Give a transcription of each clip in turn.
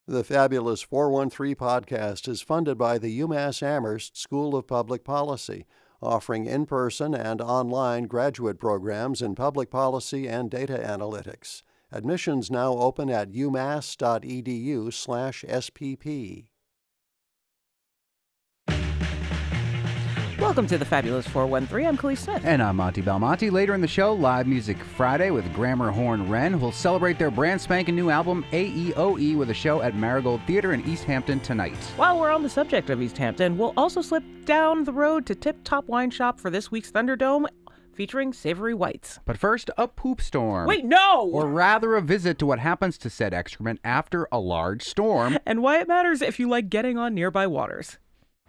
The Fabulous 413 podcast is funded by the UMass Amherst School of Public Policy, offering in-person and online graduate programs in public policy and data analytics. Admissions now open at umass.edu/SPP. Welcome to the Fabulous 413. I'm Khalees Smith. And I'm Monty Belmonte. Later in the show, Live Music Friday with Grammar Horn Wren, who'll celebrate their brand spanking new album, AEOE, with a show at Marigold Theater in Easthampton tonight. While we're on the subject of Easthampton, we'll also slip down the road to Tip Top Wine Shop for this week's Thunderdome, featuring savory whites. But first, a poop storm. Wait, no! Or rather, a visit to what happens to said excrement after a large storm. And why it matters if you like getting on nearby waters.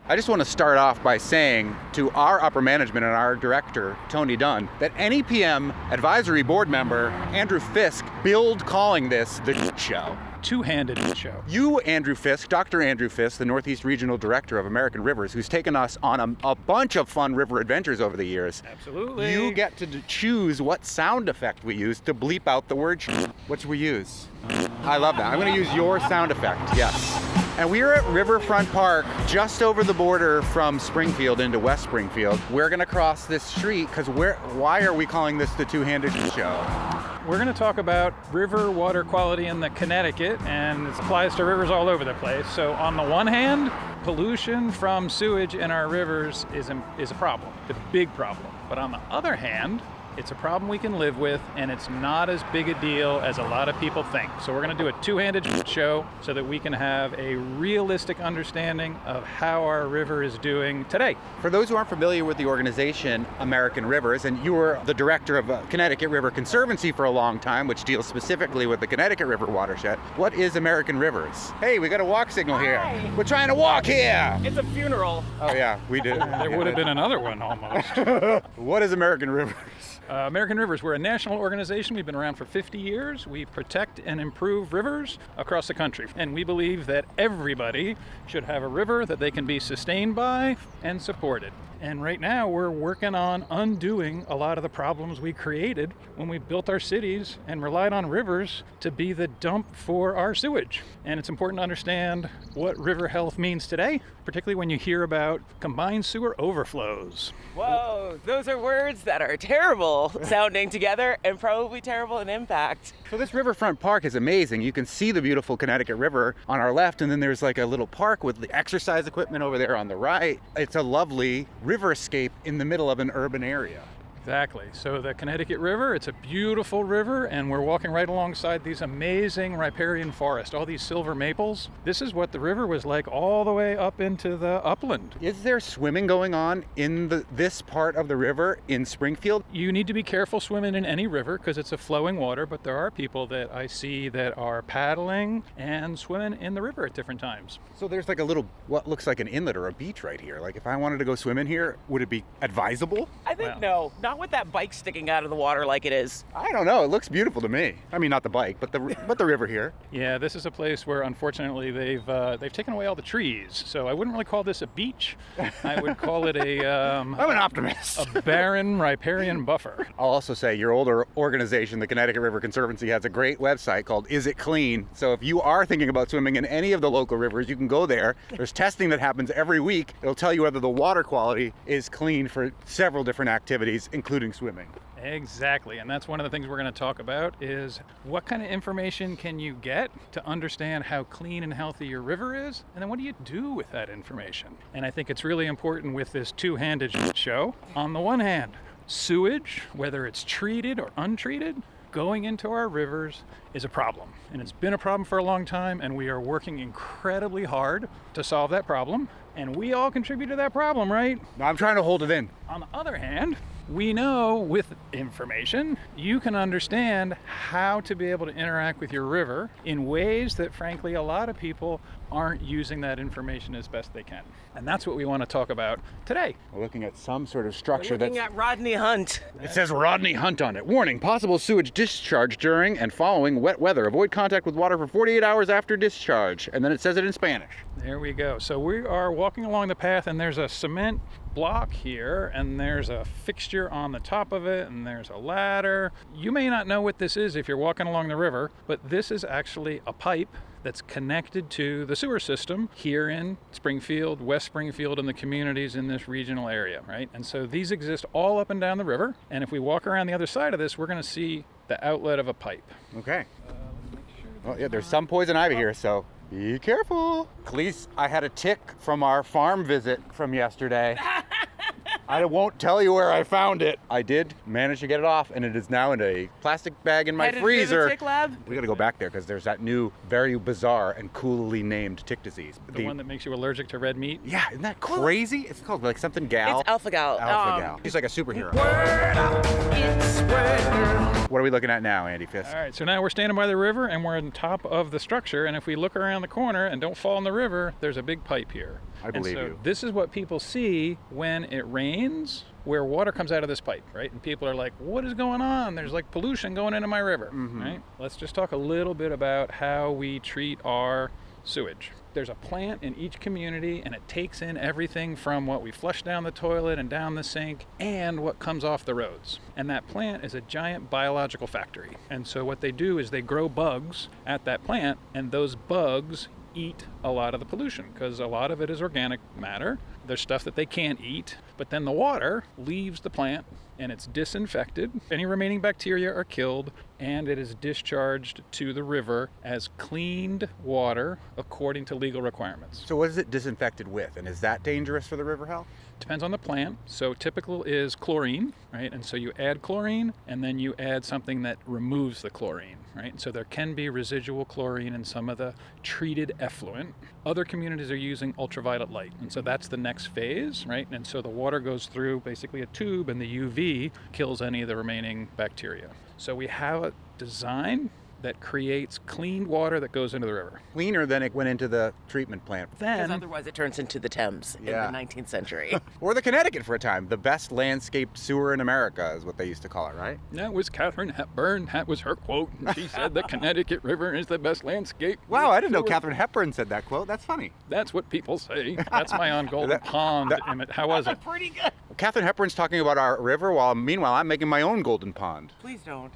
I just want to start off by saying to our upper management and our director, Tony Dunn, that NEPM advisory board member, Andrew Fisk, billed calling this the show. Two-handed show. You, Andrew Fisk, Dr. Andrew Fisk, the Northeast Regional Director of American Rivers, who's taken us on a bunch of fun river adventures over the years. Absolutely. You get to choose what sound effect we use to bleep out the word What should we use? I love that. I'm going to use your sound effect, yes. And we're at Riverfront Park, just over the border from Springfield into West Springfield. We're going to cross this street because why are we calling this the Two-Handed Show? We're going to talk about river water quality in the Connecticut, and it applies to rivers all over the place. So on the one hand, pollution from sewage in our rivers is a problem, a big problem. But on the other hand, it's a problem we can live with, and it's not as big a deal as a lot of people think. So we're going to do a two-handed show so that we can have a realistic understanding of how our river is doing today. For those who aren't familiar with the organization American Rivers, and you were the director of Connecticut River Conservancy for a long time, which deals specifically with the Connecticut River watershed, what is American Rivers? Hey, we got a walk signal here. Hi. We're trying to walk here. It's a funeral. Oh yeah, we did. There would have been another one almost. What is American Rivers? American Rivers, we're a national organization. We've been around for 50 years. We protect and improve rivers across the country. And we believe that everybody should have a river that they can be sustained by and supported. And right now we're working on undoing a lot of the problems we created when we built our cities and relied on rivers to be the dump for our sewage. And it's important to understand what river health means today, particularly when you hear about combined sewer overflows. Whoa, those are words that are terrible sounding together and probably terrible in impact. So this Riverfront Park is amazing. You can see the beautiful Connecticut River on our left, and then there's like a little park with the exercise equipment over there on the right. It's a lovely riverscape in the middle of an urban area. Exactly. So the Connecticut River, it's a beautiful river, and we're walking right alongside these amazing riparian forests, all these silver maples. This is what the river was like all the way up into the upland. Is there swimming going on in this part of the river in Springfield? You need to be careful swimming in any river because it's a flowing water, but there are people that I see that are paddling and swimming in the river at different times. So there's like a little, what looks like an inlet or a beach right here. Like if I wanted to go swim in here, would it be advisable? I think no, not with that bike sticking out of the water like it is. I don't know. It looks beautiful to me. I mean, not the bike, but the river here. Yeah, this is a place where unfortunately they've taken away all the trees. So I wouldn't really call this a beach. I would call it I'm an optimist. a barren riparian buffer. I'll also say your older organization, the Connecticut River Conservancy, has a great website called Is It Clean? So if you are thinking about swimming in any of the local rivers, you can go there. There's testing that happens every week. It'll tell you whether the water quality is clean for several different activities, including swimming. Exactly, and that's one of the things we're going to talk about is what kind of information can you get to understand how clean and healthy your river is, and then what do you do with that information? And I think it's really important with this two-handed show. On the one hand, sewage, whether it's treated or untreated, going into our rivers is a problem. And it's been a problem for a long time, and we are working incredibly hard to solve that problem. And we all contribute to that problem, right? No, I'm trying to hold it in. On the other hand, we know with information, you can understand how to be able to interact with your river in ways that, frankly, a lot of people aren't using that information as best they can. And that's what we want to talk about today. We're looking at some sort of structure We're looking at Rodney Hunt. It says Rodney Hunt on it. Warning, possible sewage discharge during and following wet weather. Avoid contact with water for 48 hours after discharge. And then it says it in Spanish. There we go. So we are walking along the path, and there's a cement block here, and there's a fixture on the top of it, and there's a ladder. You may not know what this is if you're walking along the river, but this is actually a pipe that's connected to the sewer system here in Springfield, West Springfield, and the communities in this regional area, right? And so these exist all up and down the river, and if we walk around the other side of this, we're going to see the outlet of a pipe. Okay. Well, yeah, there's some poison ivy here, so be careful. Cleese, I had a tick from our farm visit from yesterday. I won't tell you where I found it. I did manage to get it off, and it is now in a plastic bag in my freezer. To the tick lab? We gotta go back there because there's that new, very bizarre and coolly named tick disease. The one that makes you allergic to red meat? Yeah, isn't that crazy? It's called like something gal. It's alpha gal. Alpha gal. He's like a superhero. What are we looking at now, Andy Fisk? All right, so now we're standing by the river, and we're on top of the structure, and if we look around the corner and don't fall in the river, there's a big pipe here. I believe and so you. This is what people see when it rains, where water comes out of this pipe, right? And people are like, what is going on? There's like pollution going into my river, right? Let's just talk a little bit about how we treat our sewage. There's a plant in each community, and it takes in everything from what we flush down the toilet and down the sink and what comes off the roads. And that plant is a giant biological factory. And so what they do is they grow bugs at that plant, and those bugs eat a lot of the pollution because a lot of it is organic matter. There's stuff that they can't eat, but then the water leaves the plant and it's disinfected. Any remaining bacteria are killed, and it is discharged to the river as cleaned water according to legal requirements. So what is it disinfected with, and is that dangerous for the river health? Depends on the plant. So typical is chlorine, right? And so you add chlorine, and then you add something that removes the chlorine, right? And so there can be residual chlorine in some of the treated effluent. Other communities are using ultraviolet light, and so that's the next phase, right? And so the water goes through basically a tube, and the UV kills any of the remaining bacteria. So we have a design that creates clean water that goes into the river. Cleaner than it went into the treatment plant. Because Then, otherwise it turns into the Thames in the 19th century. Or the Connecticut for a time. The best landscaped sewer in America is what they used to call it, right? that was Katharine Hepburn. That was her quote. She said the Connecticut River is the best landscape. Wow, I didn't know Katharine Hepburn said that quote. That's funny. That's what people say. That's my on Golden Pond image. How was it? Pretty good. Katharine Hepburn's talking about our river, while meanwhile I'm making my own golden pond. Please don't.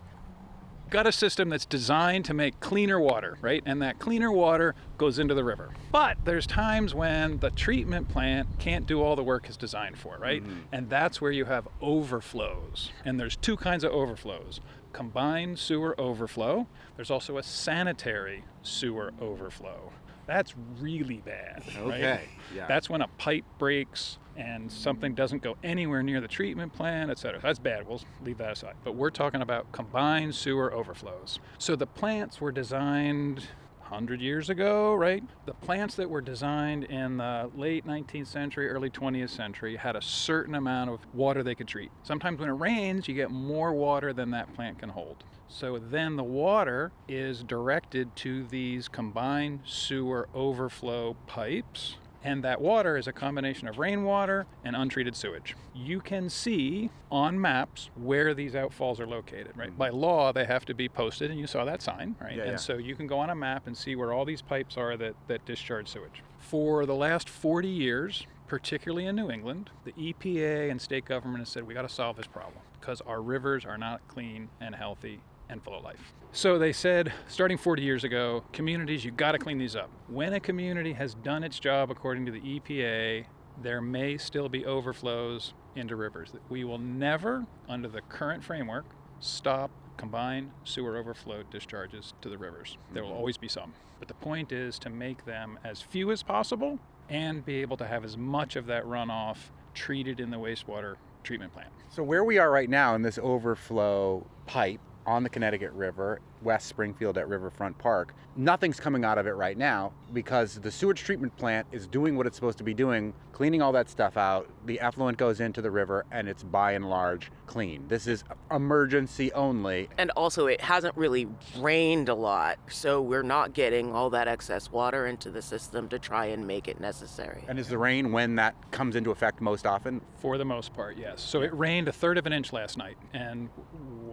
Got a system that's designed to make cleaner water, right? And that cleaner water goes into the river. But there's times when the treatment plant can't do all the work it's designed for, right? And that's where you have overflows. And there's two kinds of overflows. Combined sewer overflow. There's also a sanitary sewer overflow. That's really bad, right? Okay, yeah. That's when a pipe breaks and something doesn't go anywhere near the treatment plant, et cetera. That's bad. We'll leave that aside. But we're talking about combined sewer overflows. So the plants were designed 100 years ago, right? The plants that were designed in the late 19th century, early 20th century had a certain amount of water they could treat. Sometimes when it rains, you get more water than that plant can hold. So then the water is directed to these combined sewer overflow pipes, and that water is a combination of rainwater and untreated sewage. You can see on maps where these outfalls are located, right? By law, they have to be posted, and you saw that sign, right? Yeah, and yeah. so you can go on a map and see where all these pipes are that discharge sewage. For the last 40 years, particularly in New England, the EPA and state government has said we got to solve this problem because our rivers are not clean and healthy and full of life. So they said, starting 40 years ago, communities, you got to clean these up. When a community has done its job according to the EPA, there may still be overflows into rivers. We will never, under the current framework, stop combined sewer overflow discharges to the rivers. There will always be some. But the point is to make them as few as possible and be able to have as much of that runoff treated in the wastewater treatment plant. So where we are right now in this overflow pipe on the Connecticut River, West Springfield at Riverfront Park, nothing's coming out of it right now because the sewage treatment plant is doing what it's supposed to be doing, cleaning all that stuff out. The effluent goes into the river and it's by and large clean. This is emergency only. And also it hasn't really rained a lot, so we're not getting all that excess water into the system to try and make it necessary. And is the rain when that comes into effect most often? For the most part, yes. So it rained 1/3 of an inch last night, and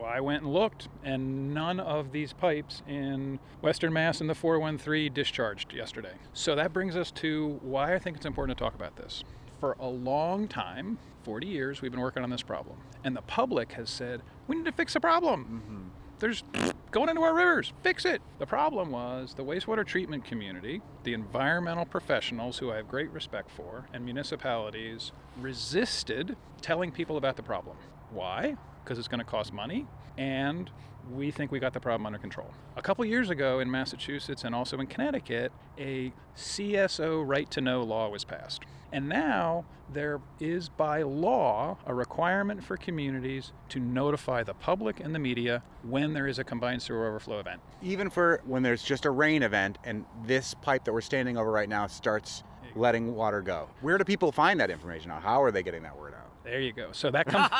I went and looked, and none of these pipes in Western Mass and the 413 discharged yesterday. So that brings us to why I think it's important to talk about this. For a long time, 40 years, we've been working on this problem. And the public has said, we need to fix the problem. There's going into our rivers, fix it. The problem was the wastewater treatment community, the environmental professionals who I have great respect for, and municipalities resisted telling people about the problem. Why? Because it's going to cost money, and we think we got the problem under control. A couple years ago in Massachusetts and also in Connecticut, a CSO right to know law was passed. And now there is by law a requirement for communities to notify the public and the media when there is a combined sewer overflow event. Even for when there's just a rain event and this pipe that we're standing over right now starts letting water go. Where do people find that information out? How are they getting that word out? There you go. So that comes,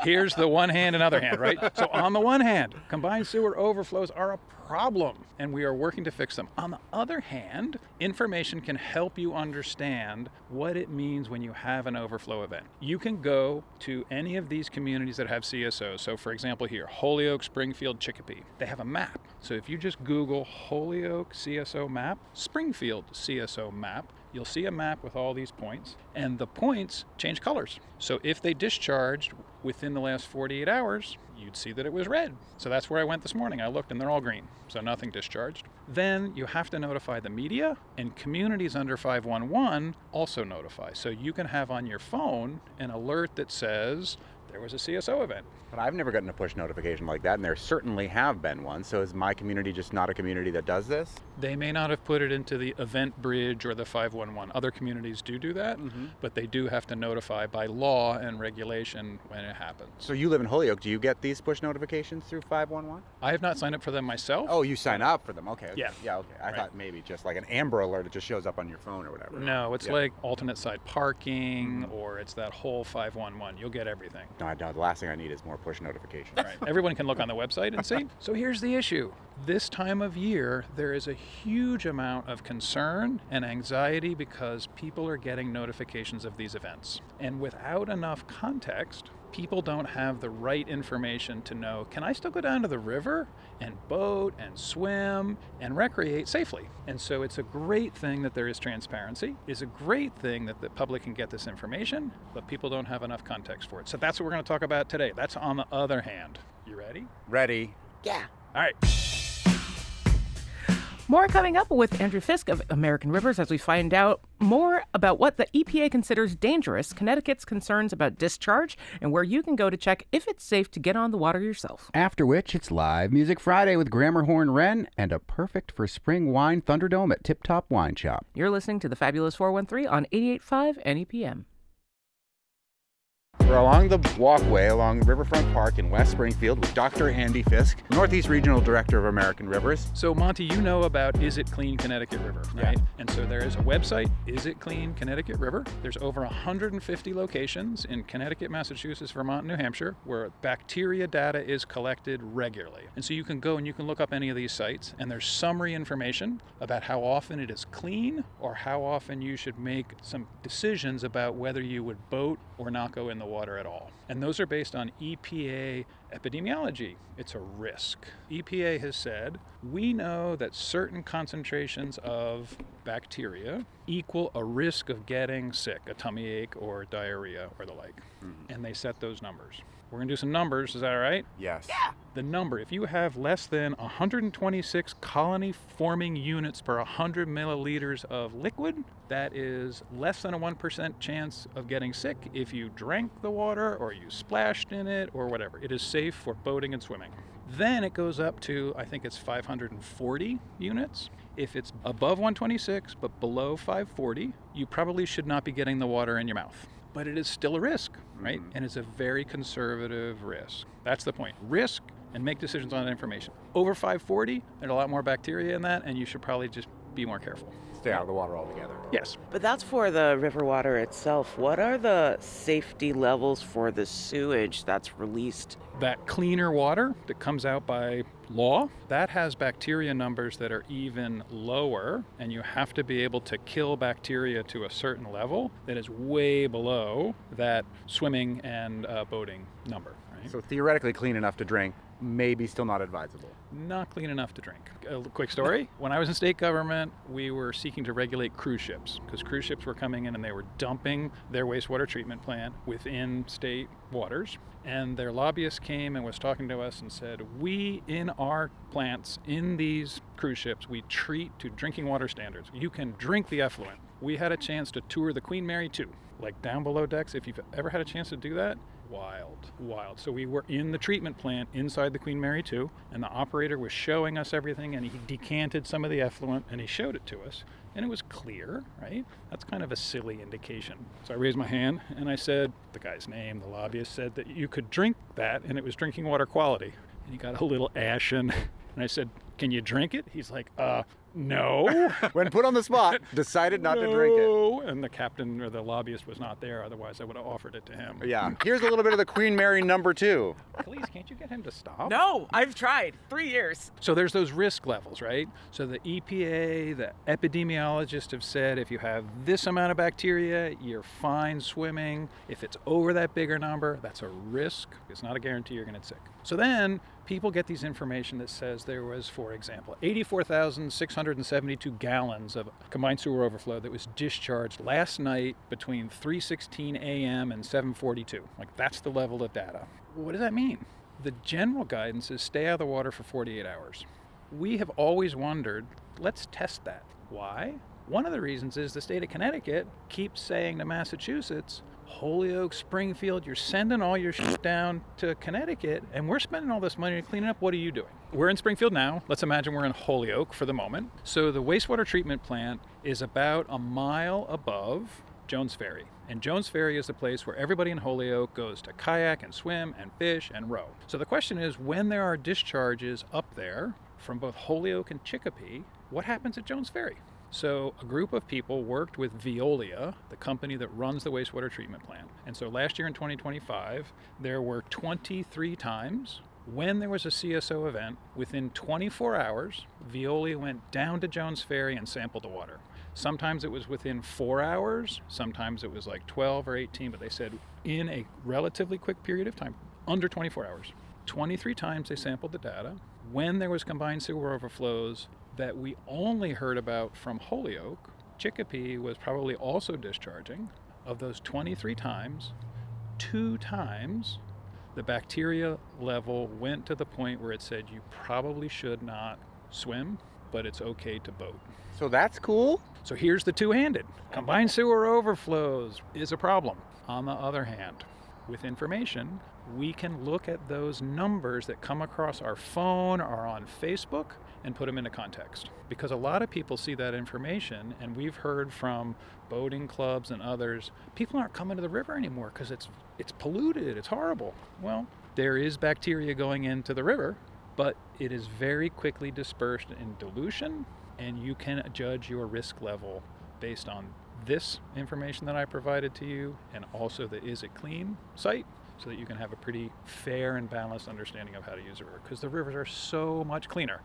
here's the one hand and other hand, right? So on the one hand, combined sewer overflows are a problem, and we are working to fix them. On the other hand, information can help you understand what it means when you have an overflow event. You can go to any of these communities that have CSOs. So for example here, Holyoke, Springfield, Chicopee. They have a map. So if you just Google Holyoke CSO map, Springfield CSO map, you'll see a map with all these points, and the points change colors. So if they discharged within the last 48 hours, you'd see that it was red. So that's where I went this morning. I looked and they're all green, so nothing discharged. Then you have to notify the media, and communities under 511 also notify. So you can have on your phone an alert that says there was a CSO event. But I've never gotten a push notification like that, and there certainly have been one. So is my community just not a community that does this? They may not have put it into the event bridge or the 511. Other communities do that, but they do have to notify by law and regulation when it happens. So you live in Holyoke. Do you get these push notifications through 511? I have not signed up for them myself. Oh, you sign up for them. Okay. Yeah. Yeah, okay. I thought maybe just like an Amber Alert, it just shows up on your phone or whatever. No, it's like alternate side parking, or it's that whole 511. You'll get everything. No, the last thing I need is more push notifications. Right. Everyone can look on the website and see. So here's the issue. This time of year, there is a huge amount of concern and anxiety because people are getting notifications of these events. And without enough context, people don't have the right information to know, can I still go down to the river and boat and swim and recreate safely? And so it's a great thing that there is transparency. It's a great thing that the public can get this information, but people don't have enough context for it. So that's what we're going to talk about today. That's on the other hand. You ready? Ready. Yeah. All right. More coming up with Andrew Fisk of American Rivers as we find out more about what the EPA considers dangerous, Connecticut's concerns about discharge, and where you can go to check if it's safe to get on the water yourself. After which, it's Live Music Friday with Grammar Horn Wren and a perfect for spring wine Thunderdome at Tip Top Wine Shop. You're listening to the Fabulous 413 on 88.5 NEPM. We're along the walkway along Riverfront Park in West Springfield with Dr. Andy Fisk, Northeast Regional Director of American Rivers. So Monty, you know about Is It Clean Connecticut River, right? Yeah. And so there is a website, Is It Clean Connecticut River. There's over 150 locations in Connecticut, Massachusetts, Vermont, New Hampshire, where bacteria data is collected regularly. And so you can go and you can look up any of these sites, and there's summary information about how often it is clean or how often you should make some decisions about whether you would boat or not go in the water at all. And those are based on EPA epidemiology. It's a risk. EPA has said, we know that certain concentrations of bacteria equal a risk of getting sick, a tummy ache or diarrhea or the like. And they set those numbers. We're going to do some numbers. Is that all right? Yes. Yeah. The number, if you have less than 126 colony-forming units per 100 milliliters of liquid, that is less than a 1% chance of getting sick if you drank the water or you splashed in it or whatever. It is safe for boating and swimming. Then it goes up to, I think it's 540 units. If it's above 126 but below 540, you probably should not be getting the water in your mouth. But it is still a risk, right? And it's a very conservative risk. That's the point. Risk and make decisions on that information. Over 540, there's a lot more bacteria in that, and you should probably just be more careful. Stay out of the water altogether. Yes. But that's for the river water itself. What are the safety levels for the sewage that's released? That cleaner water that comes out by law, that has bacteria numbers that are even lower, and you have to be able to kill bacteria to a certain level that is way below that swimming and boating number. Right. So theoretically clean enough to drink, maybe still not advisable. Not clean enough to drink. A quick story. When I was in state government, we were seeking to regulate cruise ships because cruise ships were coming in and they were dumping their wastewater treatment plant within state waters. And their lobbyist came and was talking to us and said, we in our plants, in these cruise ships, we treat to drinking water standards. You can drink the effluent. We had a chance to tour the Queen Mary 2, like down below decks. If you've ever had a chance to do that, wild. So we were in the treatment plant inside the Queen Mary 2, and the operator was showing us everything, and he decanted some of the effluent, and he showed it to us. And it was clear, right? That's kind of a silly indication. So I raised my hand, and I said, the guy's name, the lobbyist, said that you could drink that, and it was drinking water quality. And he got a little ashen, and I said, can you drink it? He's like, no. When put on the spot, decided not to drink it. And the captain or the lobbyist was not there. Otherwise, I would have offered it to him. Yeah. Here's a little bit of the Queen Mary number 2. Please, can't you get him to stop? No, I've tried 3 years. So there's those risk levels, right? So the EPA, the epidemiologists have said if you have this amount of bacteria, you're fine swimming. If it's over that bigger number, that's a risk. It's not a guarantee you're going to get sick. So then people get these information that says there was, for example, 84,672 gallons of combined sewer overflow that was discharged last night between 3:16 a.m. and 7:42. Like, that's the level of data. What does that mean? The general guidance is stay out of the water for 48 hours. We have always wondered, let's test that. Why? One of the reasons is the state of Connecticut keeps saying to Massachusetts, Holyoke, Springfield, you're sending all your shit down to Connecticut, and we're spending all this money to clean it up. What are you doing? We're in Springfield now. Let's imagine we're in Holyoke for the moment. So the wastewater treatment plant is about a mile above Jones Ferry. And Jones Ferry is the place where everybody in Holyoke goes to kayak and swim and fish and row. So the question is, when there are discharges up there from both Holyoke and Chicopee, what happens at Jones Ferry? So a group of people worked with Veolia, the company that runs the wastewater treatment plant. And so last year in 2025, there were 23 times when there was a CSO event, within 24 hours, Veolia went down to Jones Ferry and sampled the water. Sometimes it was within 4 hours, sometimes it was like 12 or 18, but they said in a relatively quick period of time, under 24 hours. 23 times they sampled the data. When there was combined sewer overflows that we only heard about from Holyoke, Chicopee was probably also discharging. Of those 23 times, 2 times the bacteria level went to the point where it said you probably should not swim, but it's okay to boat. So that's cool. So here's the two-handed. Combined sewer overflows is a problem. On the other hand, with information, we can look at those numbers that come across our phone or on Facebook and put them into context. Because a lot of people see that information, and we've heard from boating clubs and others, people aren't coming to the river anymore because it's polluted, it's horrible. Well, there is bacteria going into the river, but it is very quickly dispersed in dilution, and you can judge your risk level based on this information that I provided to you, and also the Is It Clean site, so that you can have a pretty fair and balanced understanding of how to use a river, because the rivers are so much cleaner,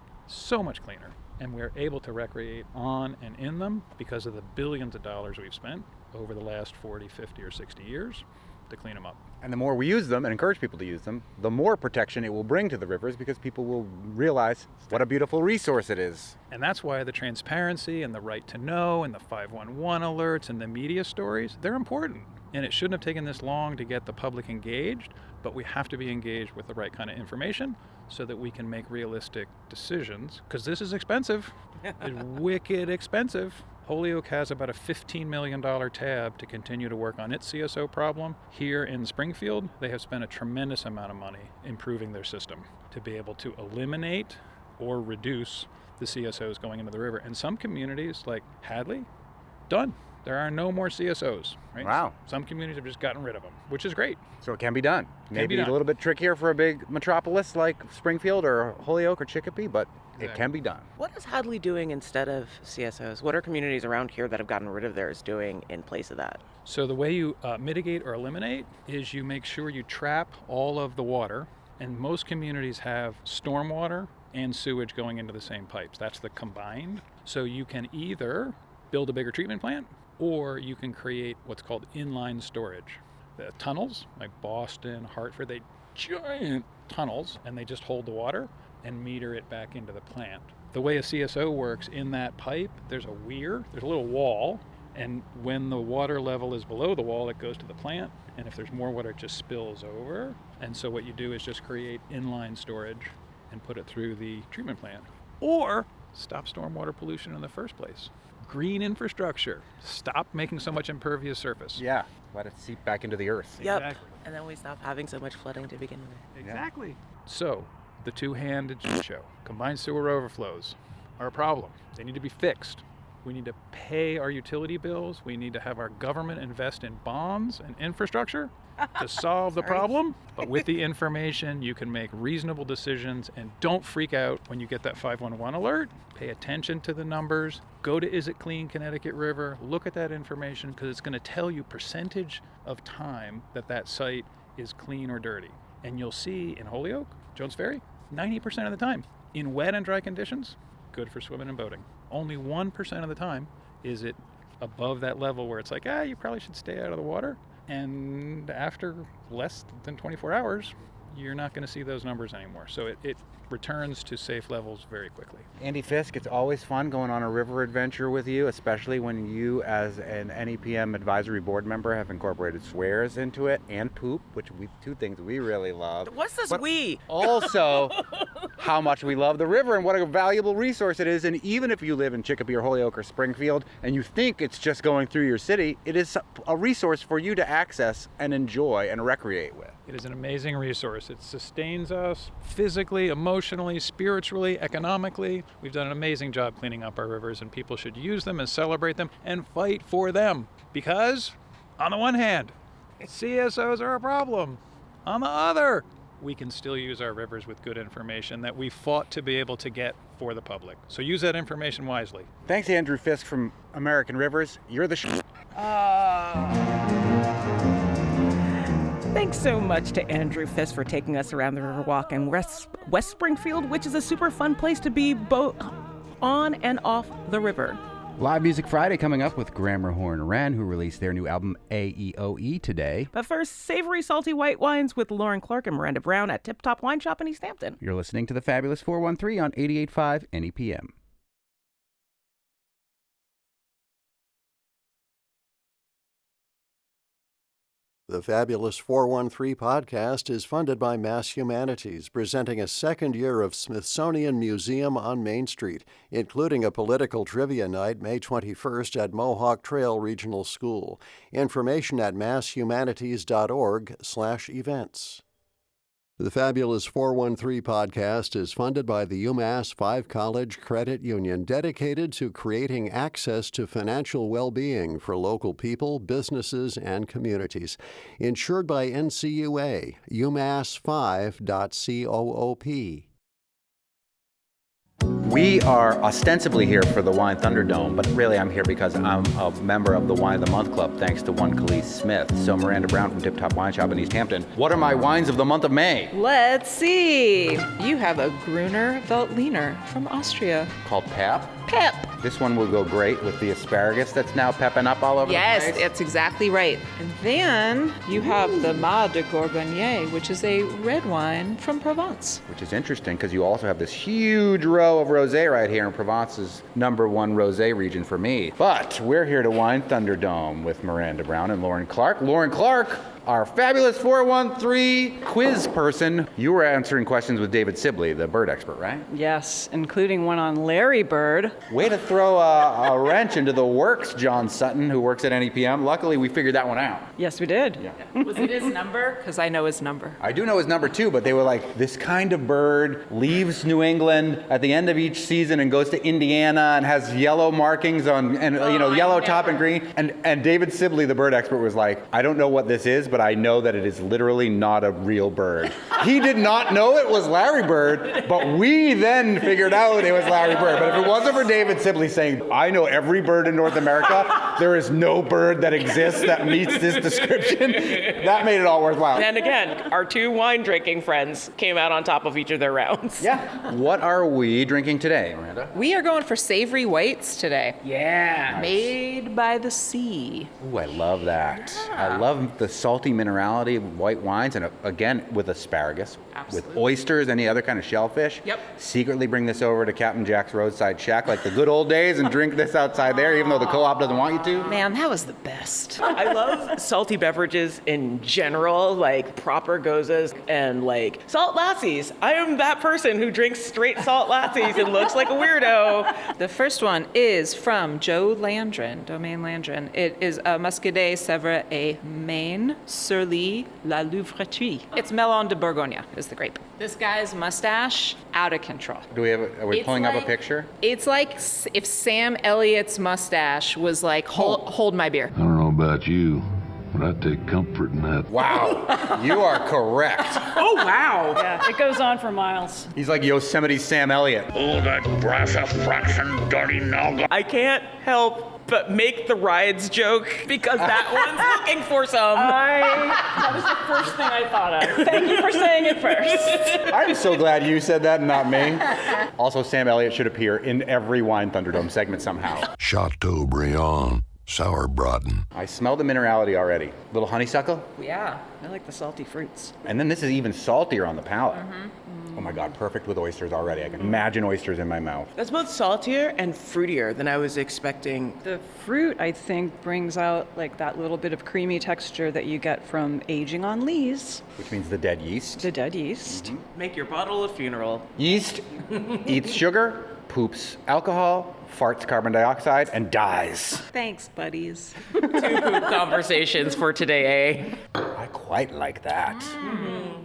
and we're able to recreate on and in them because of the billions of dollars we've spent over the last 40, 50, or 60 years to clean them up. And the more we use them and encourage people to use them, the more protection it will bring to the rivers, because people will realize what a beautiful resource it is. And that's why the transparency and the right to know and the 511 alerts and the media stories, they're important. And it shouldn't have taken this long to get the public engaged, but we have to be engaged with the right kind of information so that we can make realistic decisions, because this is expensive. It's wicked expensive. Holyoke has about a $15 million tab to continue to work on its CSO problem. Here in Springfield, they have spent a tremendous amount of money improving their system to be able to eliminate or reduce the CSOs going into the river. And some communities, like Hadley, done. There are no more CSOs, right? Wow. Some communities have just gotten rid of them, which is great. So it can be done. Maybe be done. a little bit trickier for a big metropolis like Springfield or Holyoke or Chicopee, but it can be done. What is Hadley doing instead of CSOs? What are communities around here that have gotten rid of theirs doing in place of that? So the way you mitigate or eliminate is you make sure you trap all of the water, and most communities have stormwater and sewage going into the same pipes. That's the combined. So you can either build a bigger treatment plant, or you can create what's called inline storage. The tunnels, like Boston, Hartford, giant tunnels, and they just hold the water and meter it back into the plant. The way a CSO works, in that pipe, there's a weir, there's a little wall, and when the water level is below the wall, it goes to the plant, and if there's more water, it just spills over. And so what you do is just create inline storage and put it through the treatment plant. Or stop stormwater pollution in the first place. Green infrastructure. Stop making so much impervious surface. Yeah, let it seep back into the earth. Yep. Exactly. And then we stop having so much flooding to begin with. Exactly. So, the two-handed show. Combined sewer overflows are a problem. They need to be fixed. We need to pay our utility bills. We need to have our government invest in bonds and infrastructure to solve the problem. But with the information, you can make reasonable decisions, and don't freak out when you get that 511 alert. Pay attention to the numbers. Go to Is It Clean Connecticut River. Look at that information, because it's going to tell you percentage of time that site is clean or dirty. And you'll see in Holyoke, Jones Ferry, 90% of the time. In wet and dry conditions, good for swimming and boating. Only 1% of the time is it above that level where it's like, you probably should stay out of the water. And after less than 24 hours, you're not going to see those numbers anymore. So it returns to safe levels very quickly. Andy Fisk, it's always fun going on a river adventure with you, especially when you, as an NEPM advisory board member, have incorporated swears into it and poop, which two things we really love. What's this But we? Also, how much we love the river and what a valuable resource it is. And even if you live in Chicopee or Holyoke or Springfield and you think it's just going through your city, it is a resource for you to access and enjoy and recreate with. It is an amazing resource. It sustains us physically, emotionally, spiritually, economically. We've done an amazing job cleaning up our rivers, and people should use them and celebrate them and fight for them. Because, on the one hand, CSOs are a problem. On the other, we can still use our rivers with good information that we fought to be able to get for the public. So use that information wisely. Thanks, Andrew Fisk from American Rivers. You're the Thanks so much to Andrew Fisk for taking us around the Riverwalk in West Springfield, which is a super fun place to be both on and off the river. Live Music Friday coming up with Grammar Horn Wren, who released their new album AEOE today. But first, savory, salty white wines with Lauren Clark and Miranda Brown at Tip Top Wine Shop in Easthampton. You're listening to the Fabulous 413 on 88.5 NEPM. The Fabulous 413 podcast is funded by Mass Humanities, presenting a second year of Smithsonian Museum on Main Street, including a political trivia night May 21st at Mohawk Trail Regional School. Information at masshumanities.org/events. The Fabulous 413 podcast is funded by the UMass 5 College Credit Union, dedicated to creating access to financial well-being for local people, businesses, and communities. Insured by NCUA, umass5.coop. We are ostensibly here for the Wine Thunderdome, but really I'm here because I'm a member of the Wine of the Month Club, thanks to one Khalees Smith. So Miranda Brown from Tip Top Wine Shop in Easthampton. What are my wines of the month of May? Let's see. You have a Gruner Veltliner from Austria. Called Pep. Pep. This one will go great with the asparagus that's now pepping up all over the place. Yes, that's exactly right. And then you have the Mas de Gorgonnier, which is a red wine from Provence. Which is interesting because you also have this huge row of rosé right here in Provence's #1 rosé region for me. But we're here to Wine Thunderdome with Miranda Brown and Lauren Clark. Lauren Clark, our fabulous 413 quiz person. You were answering questions with David Sibley, the bird expert, right? Yes, including one on Larry Bird. Way to throw a wrench into the works, John Sutton, who works at NEPM. Luckily, we figured that one out. Yes, we did. Yeah. Was it his number? Because I know his number. I do know his number 2, but they were like, this kind of bird leaves New England at the end of each season and goes to Indiana and has yellow markings on, and yellow top and green. And David Sibley, the bird expert, was like, I don't know what this is, but I know that it is literally not a real bird. He did not know it was Larry Bird, but we then figured out it was Larry Bird. But if it wasn't for David Sibley saying, I know every bird in North America, There is no bird that exists that meets this description. That made it all worthwhile. And again, our two wine drinking friends came out on top of each of their rounds. Yeah. What are we drinking today, Miranda? We are going for savory whites today. Yeah. Made by the sea. Ooh, I love that. I love the salty minerality of white wines, and again, with asparagus, Absolutely. with oysters, any other kind of shellfish. Yep. Secretly bring this over to Captain Jack's Roadside Shack like the good old days and drink this outside there, even though the co-op doesn't want you to. Man, that was the best. I love salty beverages in general, like proper gozas and like salt lassies. I am that person who drinks straight salt lassies and looks like a weirdo. The first one is from Joe Landrin, Domaine Landrin. It is a Muscadet Sèvres et Maine sur la Louvreterie. It's Melon de Bourgogne is the grape. This guy's mustache, out of control. Are we pulling up a picture? It's like if Sam Elliott's mustache was like, hold my beer. I don't know about you, but I take comfort in that. Wow, you are correct. Oh, wow. Yeah, it goes on for miles. He's like Yosemite Sam Elliott. Oh, that brass fraction, dirty noggin. I can't help but make the rides joke because that one's looking for some. That was the first thing I thought of. Thank you for saying it first. I'm so glad you said that and not me. Also, Sam Elliott should appear in every Wine Thunderdome segment somehow. Chateaubriand, Sauerbraten. I smell the minerality already. Little honeysuckle. Yeah, I like the salty fruits. And then this is even saltier on the palate. Oh my God, perfect with oysters already. I can imagine oysters in my mouth. That's both saltier and fruitier than I was expecting. The fruit, I think, brings out like that little bit of creamy texture that you get from aging on lees, Which means the dead yeast. the dead yeast. Make your bottle a funeral. Yeast eats sugar, poops alcohol, farts carbon dioxide, and dies. Thanks, buddies. Two poop conversations for today, eh? I quite like that.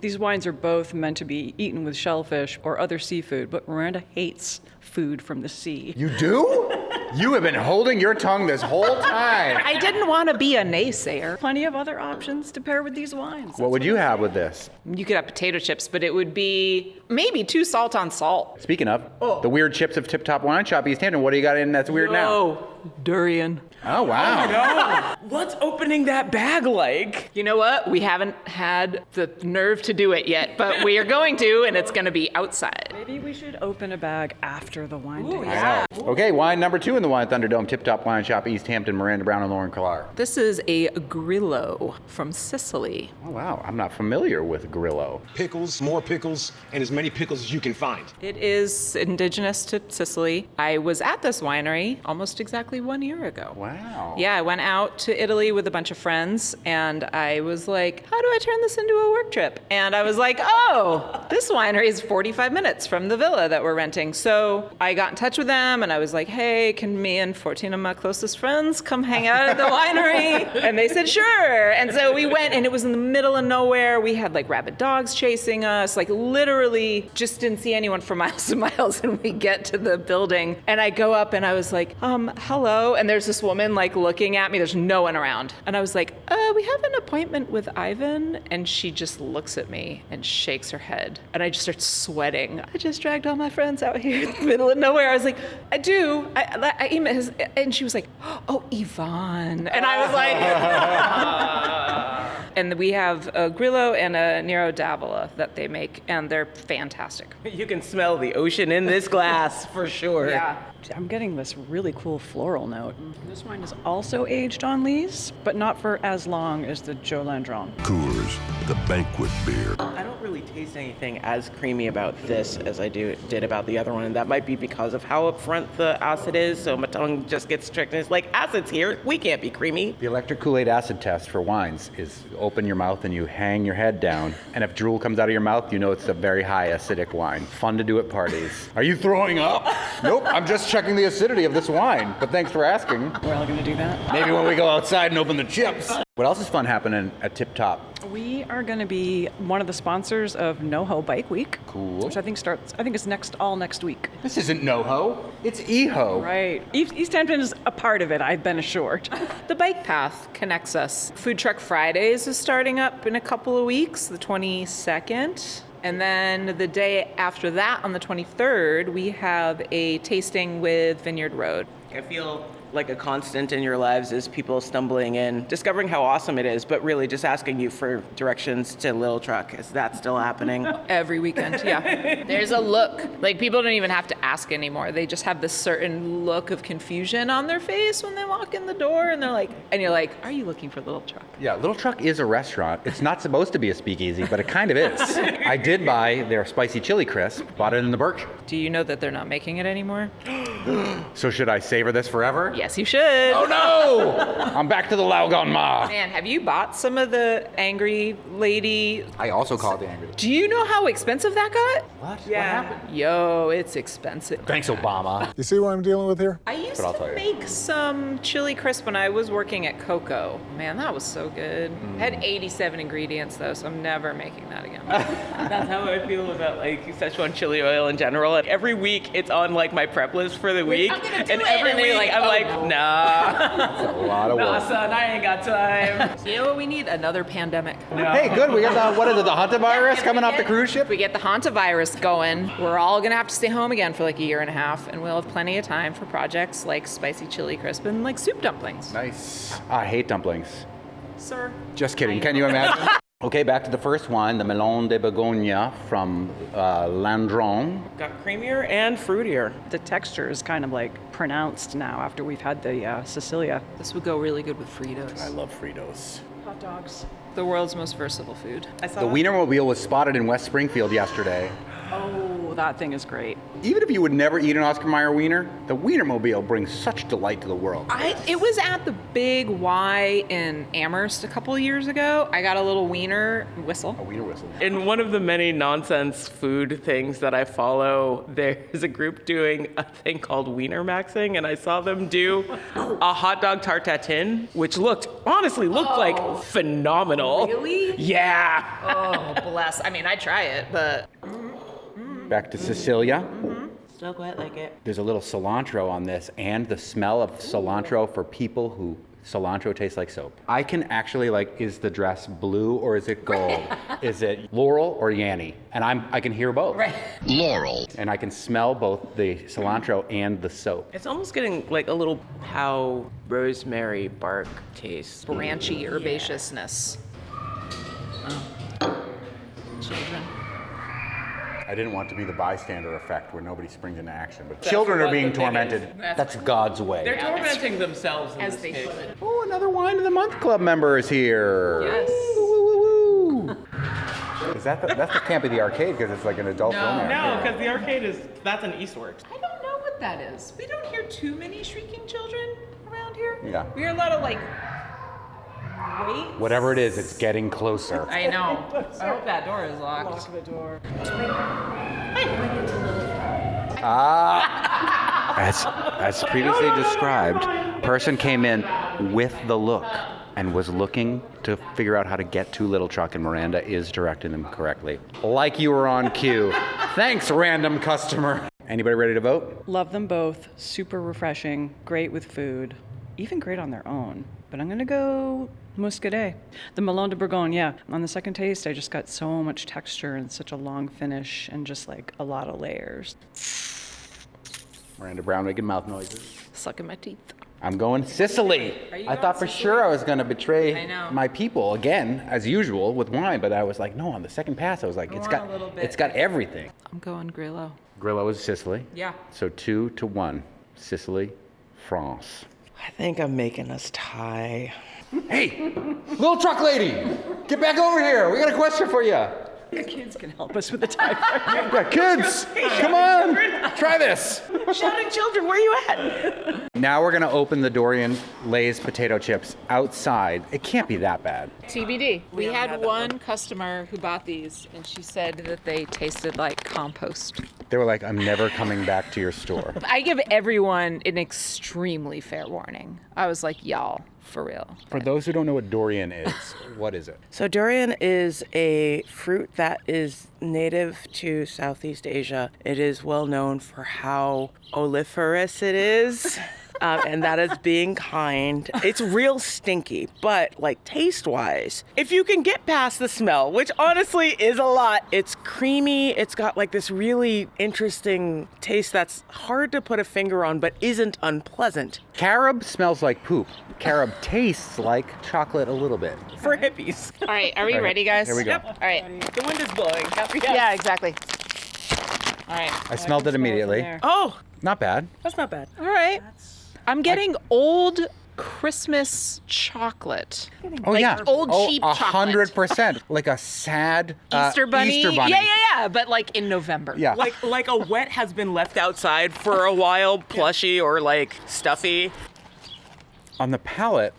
These wines are both meant to be eaten with shellfish or other seafood, but Miranda hates food from the sea. You do? You have been holding your tongue this whole time. I didn't want to be a naysayer. Plenty of other options to pair with these wines. What would you have with this? You could have potato chips, but it would be maybe 2 salt on salt. Speaking of, the weird chips of Tip Top Wine Shop Easthampton, what do you got in that's weird now? Oh, Durian. Oh, wow. what's opening that bag like? You know what? We haven't had the nerve to do it yet, but we are going to, and it's going to be outside. Maybe we should open a bag after the wine tasting. I know. Okay, wine number 2 in the Wine Thunderdome, Tip Top Wine Shop Easthampton, Miranda Brown and Lauren Killar. This is a Grillo from Sicily. Oh, wow. I'm not familiar with Grillo. Pickles, more pickles, and as many pickles as you can find. It is indigenous to Sicily. I was at this winery almost exactly 1 year ago. Wow. Yeah, I went out to Italy with a bunch of friends, and I was like, how do I turn this into a work trip? And I was like, oh, this winery is 45 minutes from the villa that we're renting. So I got in touch with them, and I was like, hey, can me and 14 of my closest friends come hang out at the winery? And they said, sure. And so we went, and it was in the middle of nowhere. We had like rabid dogs chasing us, like literally just didn't see anyone for miles and miles. And we get to the building, and I go up, and I was like, hello. And there's this woman like looking at me. There's no one around. And I was like, we have an appointment with Ivan. And she just looks at me and shakes her head. And I just start sweating. I just dragged all my friends out here in the middle of nowhere. I was like, I do. I emailed his, and she was like, oh, Ivan. And I was like, and we have a Grillo and a Nero d'Avola that they make, and they're fantastic. You can smell the ocean in this glass for sure. Yeah. I'm getting this really cool floral note. This wine is also aged on lees, but not for as long as the Joe Landron. Coors, the banquet beer. I don't really taste anything as creamy about this as I did about the other one, and that might be because of how upfront the acid is, so my tongue just gets tricked, and it's like, acid's here, we can't be creamy. The electric Kool-Aid acid test for wines is open your mouth and you hang your head down, and if drool comes out of your mouth, you know it's a very high acidic wine. Fun to do at parties. Are you throwing up? Nope, I'm just checking the acidity of this wine, but thanks for asking. We're all gonna do that. Maybe when we go outside and open the chips. What else is fun happening at Tip Top? We are going to be one of the sponsors of NoHo Bike Week. Cool. Which I think is next week. This isn't NoHo, it's EHO. Right. Easthampton is a part of it, I've been assured. The bike path connects us. Food Truck Fridays is starting up in a couple of weeks, the 22nd. And then the day after that, on the 23rd, we have a tasting with Vineyard Road. I feel like a constant in your lives is people stumbling in, discovering how awesome it is, but really just asking you for directions to Little Truck. Is that still happening? Every weekend, yeah. There's a look. Like, people don't even have to ask anymore. They just have this certain look of confusion on their face when they walk in the door, and they're like, and you're like, are you looking for Little Truck? Yeah, Little Truck is a restaurant. It's not supposed to be a speakeasy, but it kind of is. I did buy their spicy chili crisp, bought it in the Berkshire. Do you know that they're not making it anymore? So should I savor this forever? Yes, you should. Oh no! I'm back to the Laogan Ma. Man, have you bought some of the Angry Lady? I also call it the Angry Lady. Do you know how expensive that got? What? Yeah. What happened? Yo, it's expensive. Thanks, Obama. You see what I'm dealing with here? I used But I'll to tell you. make some chili crisp when I was working at Coco. Man, that was so good. Had 87 ingredients though, so I'm never making that again. That's how I feel about like Szechuan chili oil in general. And every week it's on like my prep list for the week. I'm gonna do and it. every And then week you're like, I'm oh, like, no. nah. That's a lot of Nah, work. son, I ain't got time. You know what we need? Another pandemic. Hey, good. We got the, what is it, the hantavirus If coming we off the get- cruise ship? If we get the hantavirus going, we're all gonna have to stay home again for like a year and a half, and we'll have plenty of time for projects like spicy chili crisp and like soup dumplings. Nice. I hate dumplings. Sir. Just kidding. Can you imagine? Okay, back to the first one, the Melon de Bourgogne from Landron. Got creamier and fruitier. The texture is kind of like pronounced now after we've had the Sicilia. This would go really good with Fritos. I love Fritos. Hot dogs. The world's most versatile food. I saw The Wienermobile was spotted in West Springfield yesterday. Oh, that thing is great. Even if you would never eat an Oscar Mayer wiener, the Wienermobile brings such delight to the world. It was at the Big Y in Amherst a couple of years ago. I got a little wiener whistle. A wiener whistle. In one of the many nonsense food things that I follow, there's a group doing a thing called Wiener Maxing, and I saw them do a hot dog tarte tatin, which honestly looked like phenomenal. Really? Yeah. Oh, bless. I mean, I'd try it, but Back to Sicilia. Still quite like it. There's a little cilantro on this, and the smell of cilantro for people who cilantro tastes like soap. I can actually is the dress blue or is it gold? Is it Laurel or Yanny? And I can hear both. right. Laurel. And I can smell both the cilantro and the soap. It's almost getting like a little how rosemary bark tastes. Branchy herbaceousness. Children. I didn't want to be the bystander effect where nobody springs into action, but children are being tormented. That's God's way. They're tormenting themselves in As this they case. should. Oh, another Wine of the Month Club member is here. Yes. Woo. Is that can't be the arcade because it's like an adult film No, arcade. because the arcade that's an Eastworks. I don't know what that is. We don't hear too many shrieking children around here. Yeah. We hear a lot of wait. Whatever it is, it's getting closer. I know. I hope that door is locked. Lock the door. As previously described, person came in with the look and was looking to figure out how to get to Little Truck, and Miranda is directing them correctly. Like you were on cue. Thanks, random customer. Anybody ready to vote? Love them both. Super refreshing. Great with food. Even great on their own. But I'm going to go Muscadet. The Melon de Bourgogne, yeah. On the second taste, I just got so much texture and such a long finish and just a lot of layers. Miranda Brown making mouth noises. Sucking my teeth. I'm going Sicily. Are you I thought for going sure I was going to betray I know. my people again, as usual, with wine, but I was like, no, on the second pass, I was like, I it's want a little bit. got everything. I'm going Grillo. Grillo is Sicily. Yeah. So 2-1. Sicily, France. I think I'm making us tie. Hey, Little Truck Lady, get back over here. We got a question for you. The kids can help us with the tiebreaker. Yeah, kids, come on, try this. Shouting children, where you at? Now we're gonna open the Dorian Lay's potato chips outside. It can't be that bad. TBD. We had one customer who bought these, and she said that they tasted like compost. They were like, I'm never coming back to your store. I give everyone an extremely fair warning. I was like, y'all, for real. For those who don't know what durian is, what is it? So durian is a fruit that is native to Southeast Asia. It is well known for how oleferous it is. and that is being kind. It's real stinky, but like taste-wise, if you can get past the smell, which honestly is a lot, it's creamy. It's got like this really interesting taste that's hard to put a finger on, but isn't unpleasant. Carob smells like poop. Carob tastes like chocolate a little bit. For hippies. All right, are we ready, guys? Here we go. Yep. All right. The wind is blowing. Yeah, exactly. All right. I smelled it immediately. Oh, Not bad. that's not bad. All right. I'm getting old Christmas chocolate. Oh, Like yeah. old cheap chocolate. 100%. Like a sad Easter bunny. Easter bunny. Yeah, but like in November. Yeah. Like a wet has been left outside for a while, plushy or like stuffy. On the palate,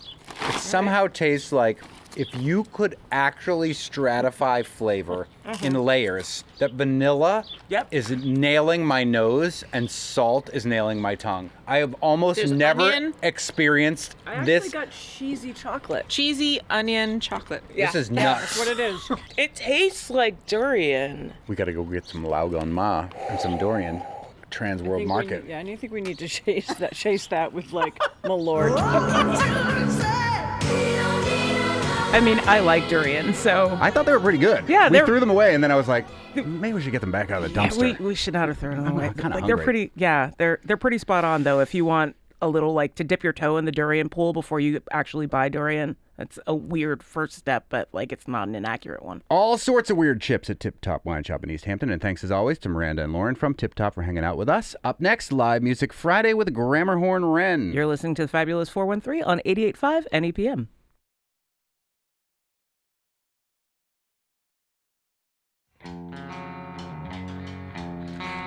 it somehow tastes like if you could actually stratify flavor in layers, that vanilla is nailing my nose and salt is nailing my tongue. I have almost There's never onion. experienced this. got cheesy chocolate. Cheesy onion chocolate. This is nuts. That's what it is. It tastes like durian. We got to go get some Laugon Ma and some durian. Trans World Market. And you think we need to chase that with like Malort. I mean, I like durian, so I thought they were pretty good. Yeah, we they're- threw them away, and then I was like, maybe we should get them back out of the dumpster. we should not have thrown them away. kinda Like, hungry. they're pretty. Yeah, they're pretty spot on though. If you want a little like to dip your toe in the durian pool before you actually buy durian, that's a weird first step, but like it's not an inaccurate one. All sorts of weird chips at Tip Top Wine Shop in Easthampton. And thanks as always to Miranda and Lauren from Tip Top for hanging out with us. Up next, Live Music Friday with Grammar Horn Wren. You're listening to the Fabulous 413 on 88.5 NEPM.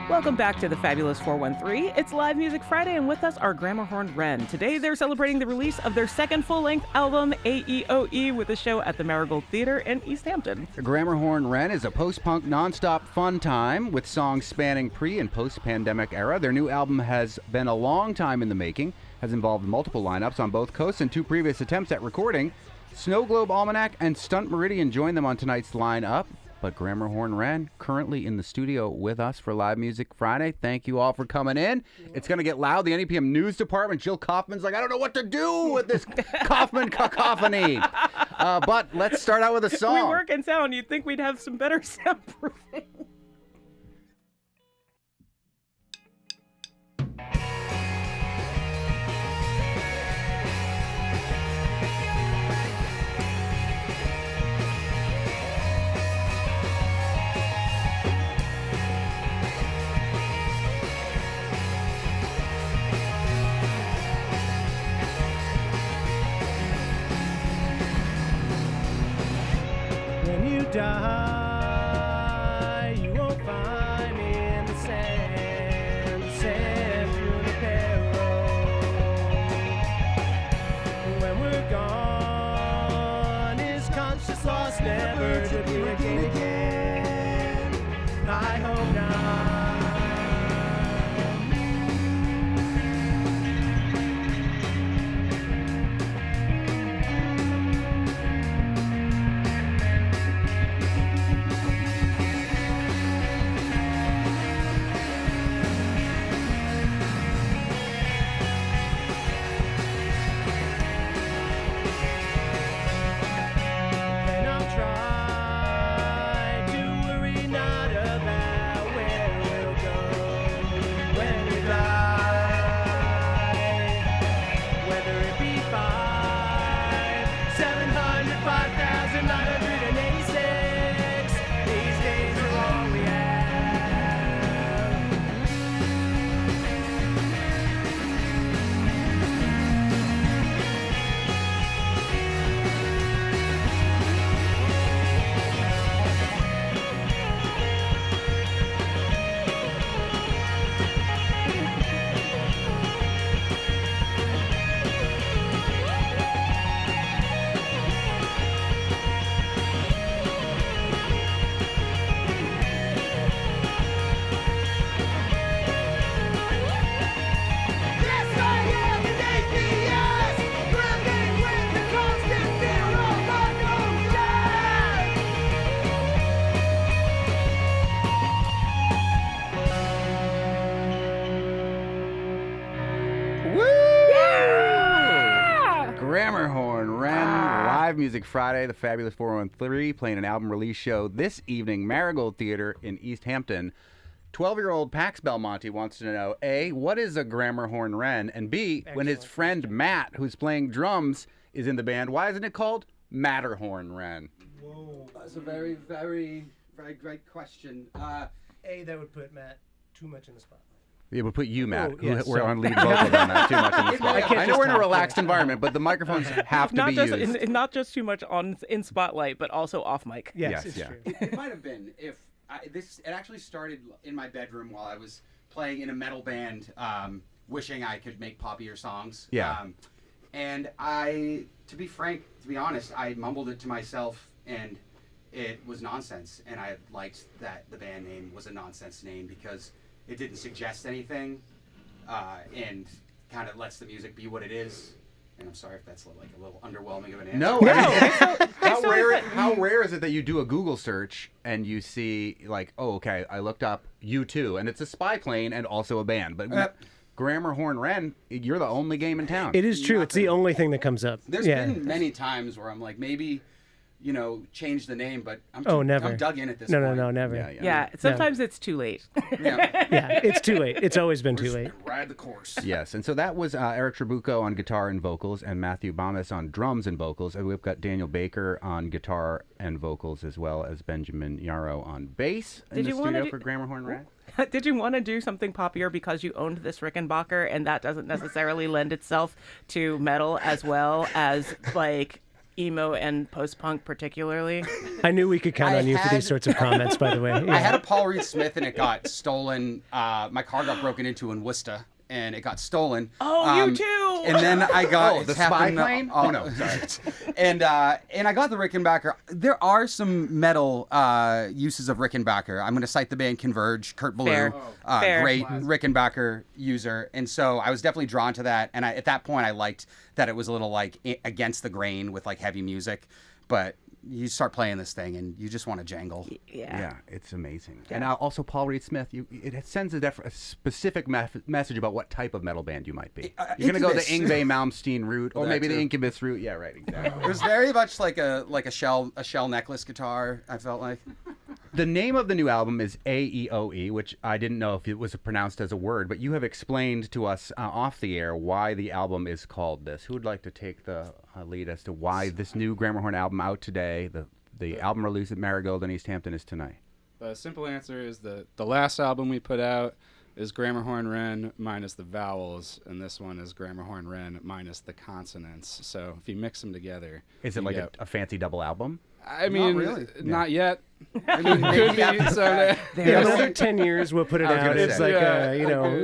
Welcome back to the Fabulous 413. It's Live Music Friday, and with us are Grammar Horn Wren. Today, they're celebrating the release of their second full-length album, AEOE, with a show at the Marigold Theater in Easthampton. Grammar Horn Wren is a post-punk nonstop fun time with songs spanning pre- and post-pandemic era. Their new album has been a long time in the making, has involved multiple lineups on both coasts and 2 previous attempts at recording. Snow Globe Almanac and Stunt Meridian join them on tonight's lineup. But Grammar Horn Wren currently in the studio with us for Live Music Friday. Thank you all for coming in. It's going to get loud. The NEPM News Department, Jill Kaufman's like, I don't know what to do with this Kaufman cacophony. But let's start out with a song. We work in sound. You'd think we'd have some better soundproofing. When you die, you won't find me in the sand, San Junipero. When we're gone, is conscious lost, never to be again. I hope not. And I'll try Grammarhorn Wren, Live Music Friday, the Fabulous 413, playing an album release show this evening, Marigold Theater in Easthampton. 12-year-old Pax Belmonte wants to know, A, what is a Grammarhorn Wren? And B, when his friend Matt, who's playing drums, is in the band, why isn't it called Matterhorn Wren? Whoa. That's a very, very, very great question. That would put Matt too much in the spotlight. It would put you, Matt, yes, we're on lead vocals on that, too much in the spotlight. I know we're in a relaxed environment, but the microphones have to be used. Not just too much in spotlight, but also off mic. Yes, yeah. True. It might have been if it actually started in my bedroom while I was playing in a metal band, wishing I could make poppier songs. Yeah. And to be honest, I mumbled it to myself, and it was nonsense. And I liked that the band name was a nonsense name because it didn't suggest anything, and kind of lets the music be what it is. And I'm sorry if that's like a little underwhelming of an answer. No. How rare is it that you do a Google search and you see like, oh, okay, I looked up U2, and it's a spy plane and also a band, but Grammarhorn Wren, you're the only game in town. It is true. It's the only thing that comes up. There's been many times where I'm like, maybe, change the name, but I'm dug in at this point. No, never. Yeah, sometimes it's too late. Yeah, it's too late. It's always been too late. Ride the course. Yes, and so that was Eric Trabucco on guitar and vocals, and Matthew Bomas on drums and vocals, and we've got Daniel Baker on guitar and vocals, as well as Benjamin Yarrow on bass in the studio for Grammarhorn Wren. Did you want to do something poppier because you owned this Rickenbacker, and that doesn't necessarily lend itself to metal as well as like emo and post-punk particularly? I knew we could count on you for these sorts of comments, by the way. Yeah. I had a Paul Reed Smith, and it got stolen. My car got broken into in Worcester, and it got stolen. Oh, you too! And then I got the spy plane? Oh no, sorry. and I got the Rickenbacker. There are some metal uses of Rickenbacker. I'm going to cite the band Converge, Kurt Ballou, great Rickenbacker user, and so I was definitely drawn to that. And at that point, I liked that it was a little like against the grain with like heavy music, but you start playing this thing and you just want to jangle. Yeah, it's amazing. Yeah. And also Paul Reed Smith, it sends a specific message about what type of metal band you might be. You're going to go the Yngwie Malmsteen route, or maybe the Incubus route. Yeah, right, exactly. It was very much like a shell necklace guitar, I felt like. The name of the new album is AEOE, which I didn't know if it was pronounced as a word, but you have explained to us off the air why the album is called this. Who would like to take the lead as to why this new Grammarhorn album out today, the album release at Marigold in Easthampton, is tonight? The simple answer is that the last album we put out is Grammarhorn Wren minus the vowels, and this one is Grammarhorn Wren minus the consonants. So if you mix them together... Is it like a fancy double album? I mean, not really. Not yet. I mean, could be someday. Another 10 years, we'll put it out. It's like,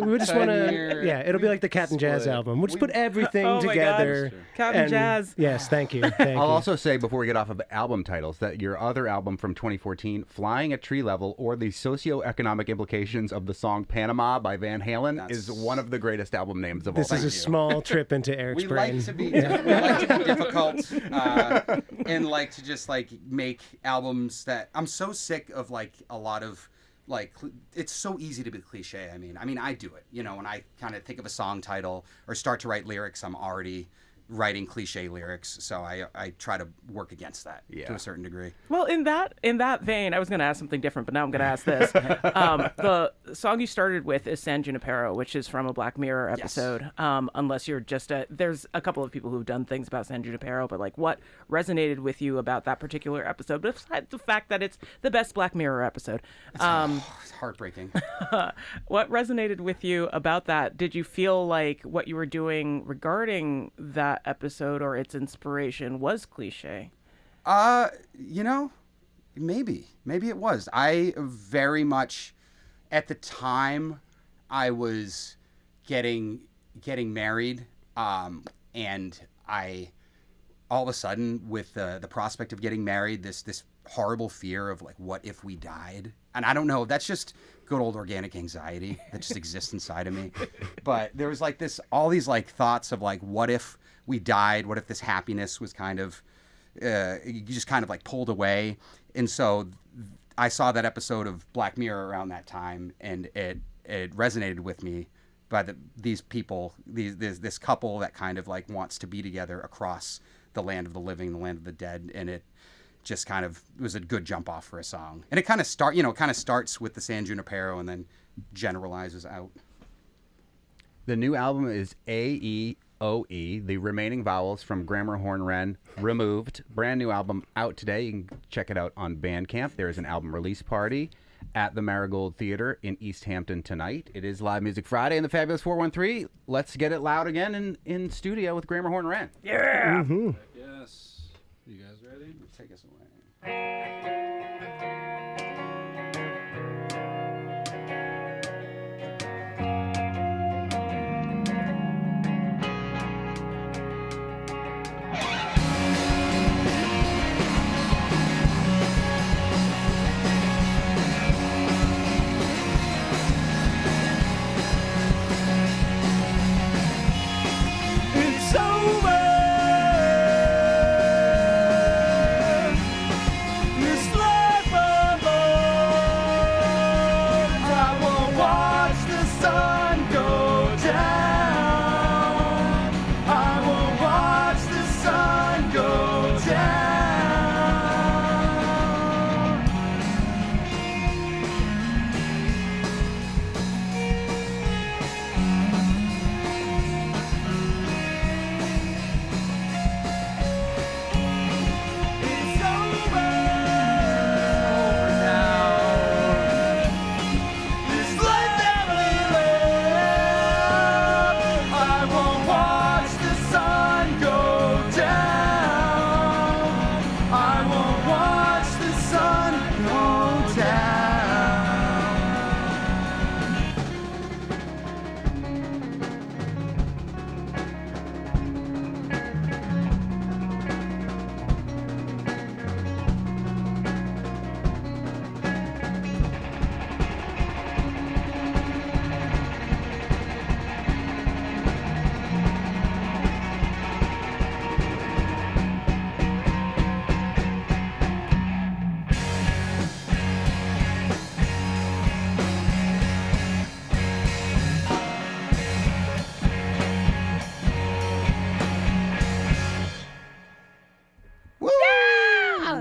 we just want to, it'll be like the Cat and Jazz album. We'll just put everything together. Cat and Jazz. Yes, thank you. I'll also say, before we get off of album titles, that your other album from 2014, Flying at Tree Level, or the Socioeconomic Implications of the Song Panama by Van Halen, is one of the greatest album names of all time. This is a small trip into Eric's brain. We like to be difficult and like to just like make albums that... I'm so sick of like a lot of like it's so easy to be cliche. I mean I do it, when I kind of think of a song title or start to write lyrics, I'm already writing cliche lyrics, so I try to work against that to a certain degree. Well, in that vein, I was going to ask something different, but now I'm going to ask this. The song you started with is San Junipero, which is from a Black Mirror episode. Yes. Unless you're just there's a couple of people who've done things about San Junipero, but like what resonated with you about that particular episode, besides the fact that it's the best Black Mirror episode? It's heartbreaking. What resonated with you about that? Did you feel like what you were doing regarding that episode or its inspiration was cliche? Maybe it was. I very much, at the time, I was getting married, and I all of a sudden, with the prospect of getting married, this horrible fear of like, what if we died? And I don't know, that's just good old organic anxiety that just exists inside of me. But there was like all these like thoughts of like, what if we died? What if this happiness was kind of, you just kind of like pulled away? And so I saw that episode of Black Mirror around that time, and it resonated with me these people, this couple that kind of like wants to be together across the land of the living, the land of the dead, and it just kind of was a good jump off for a song. And it kind of starts with the San Junipero and then generalizes out. The new album is A-E-O-E, the remaining vowels from Grammar Horn Wren removed. Brand new album out today. You can check it out on Bandcamp. There is an album release party at the Marigold Theater in Easthampton tonight. It is Live Music Friday in the Fabulous 413. Let's get it loud again in studio with Grammar Horn Wren. Yeah! Mm-hmm. Yes. You guys ready? Take us away. It's over. This life alone. I will watch the sun go down. I will watch the sun go down. It's over now. This life that we live, I will watch the sun go down. I will watch the sun go down.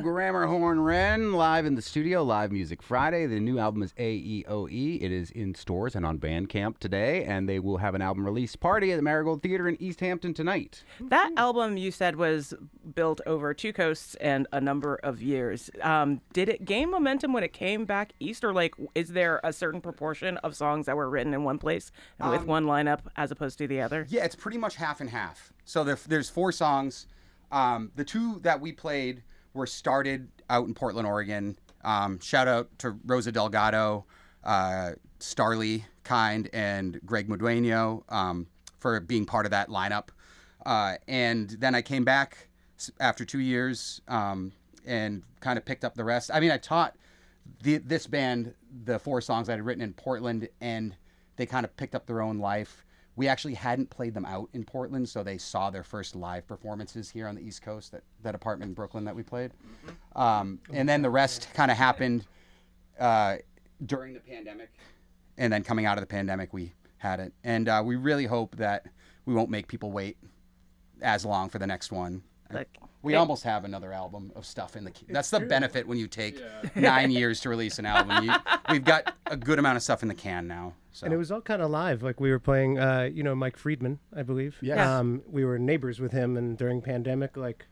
Grammar Horn Wren live in the studio, Live Music Friday. The new album is A-E-O-E. It is in stores and on Bandcamp today, and they will have an album release party at the Marigold Theater in Easthampton tonight. That album you said was built over 2 coasts and a number of years. Did it gain momentum when it came back east, or like is there a certain proportion of songs that were written in one place and with one lineup as opposed to the other? Yeah, it's pretty much half and half. So there's 4 songs. The 2 that we played were started out in Portland, Oregon. Shout out to Rosa Delgado, Starly Kind, and Greg Mudueño for being part of that lineup. And then I came back after 2 years and kind of picked up the rest. I mean, I taught this band the 4 songs I had written in Portland, and they kind of picked up their own life. We actually hadn't played them out in Portland, so they saw their first live performances here on the East Coast, that apartment in Brooklyn that we played. And then the rest kind of happened during the pandemic. And then coming out of the pandemic, we had it. And we really hope that we won't make people wait as long for the next one. We almost have another album of stuff in the queue. That's the benefit when you take 9 years to release an album. We've got a good amount of stuff in the can now. So. And it was all kind of live. Like we were playing, Mike Friedman, I believe. Yes. We were neighbors with him, and during pandemic, like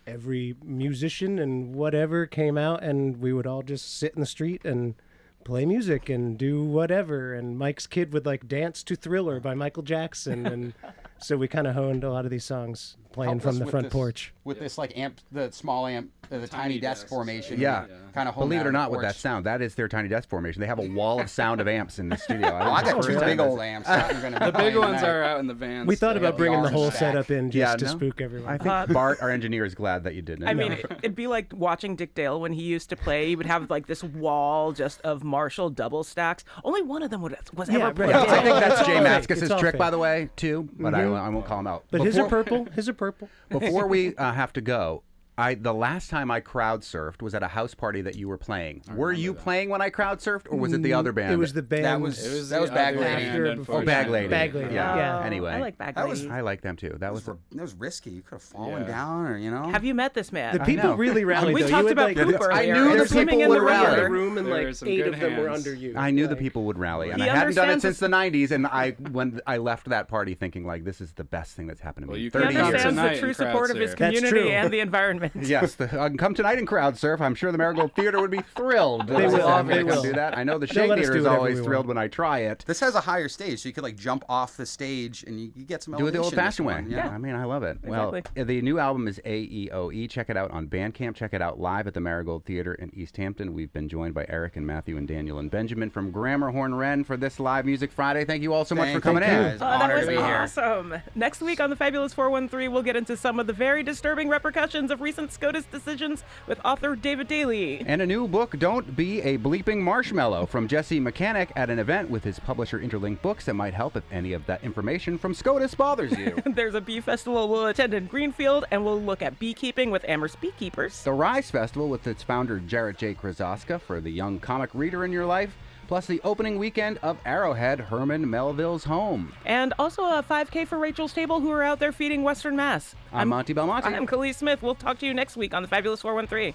every musician and whatever came out, and we would all just sit in the street and play music and do whatever. And Mike's kid would like dance to Thriller by Michael Jackson, and so we kind of honed a lot of these songs playing from the front porch. With this like amp, the small amp, the tiny desk formation. Yeah. Kind of believe it or not, with that sound, that is their tiny desk formation. They have a wall of sound of amps in the studio. I got 2 big old amps. The big ones are out in the van. We thought about bringing the whole setup in just to spook everyone. I think Bart, our engineer, is glad that you didn't. I mean, it'd be like watching Dick Dale when he used to play. He would have like this wall just of Marshall double stacks. Only one of them was ever played. Yeah, I think that's Jay Mascis's trick, by the way, too. But I won't call him out. But his are purple. His are purple. Before we have to go, The last time I crowd surfed was at a house party that you were playing. Were you playing when I crowd surfed, or was it the other band? It was the band. That was Bag Lady. Oh, Bag Lady. Bag Lady. Yeah. Anyway, I like Bag Lady. I like them too. That was risky. You could have fallen down, or Have you met this man? The people really rallied. We though. talked You about would, poop earlier. I knew the people would rally. Room and like 8 of them were hands. under you. I knew the people would rally, and He I hadn't done it understands since the '90s. And when I left that party thinking like, this is the best thing that's happened to me. You 30 He years. understands tonight the true in crowd support of his surf. That's community true. and the environment. Yes, come tonight in crowd surf. I'm sure the Marigold Theater would be thrilled. They will. I'm They going to will. do that. I know the They'll Shea let us Theater do is whatever always we thrilled want. when I try it. This has a higher stage, so you could like jump off the stage and you get some Do it the elevation. old-fashioned way. Yeah. I mean, I love it. Exactly. Well, the new album is AEOE. Check it out on Bandcamp. Check it out live at the Marigold Theater in Easthampton. We've been joined by Eric and Matthew and Daniel and Benjamin from Grammar Horn Wren for this Live Music Friday. Thank you all so much for coming in. Guys. That Honored was to be here. awesome. Next week on the Fabulous 413, we'll get into some of the very disturbing repercussions of recent SCOTUS decisions with author David Daly. And a new book, Don't Be a Bleeping Marshmallow, from Jesse Mechanic at an event with his publisher Interlink Books that might help if any of that information from SCOTUS bothers you. There's a bee festival we'll attend in Greenfield, and we'll look at beekeeping with Amherst beekeepers. The Rise Festival with its founder Jarrett J. Krasoska for the young comic reader in your life, plus the opening weekend of Arrowhead, Herman Melville's home. And also a 5K for Rachel's Table, who are out there feeding Western Mass. I'm Monty Belmonte. I'm Khalees Smith. We'll talk to you next week on the Fabulous 413.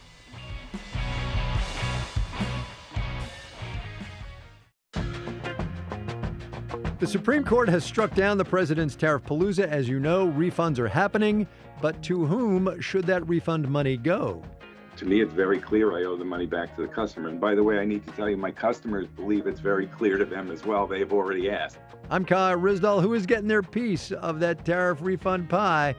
The Supreme Court has struck down the president's tariff palooza. As you know, refunds are happening, but to whom should that refund money go? To me, it's very clear I owe the money back to the customer. And by the way, I need to tell you, my customers believe it's very clear to them as well. They've already asked. I'm Kyle Rizdal. Who is getting their piece of that tariff refund pie?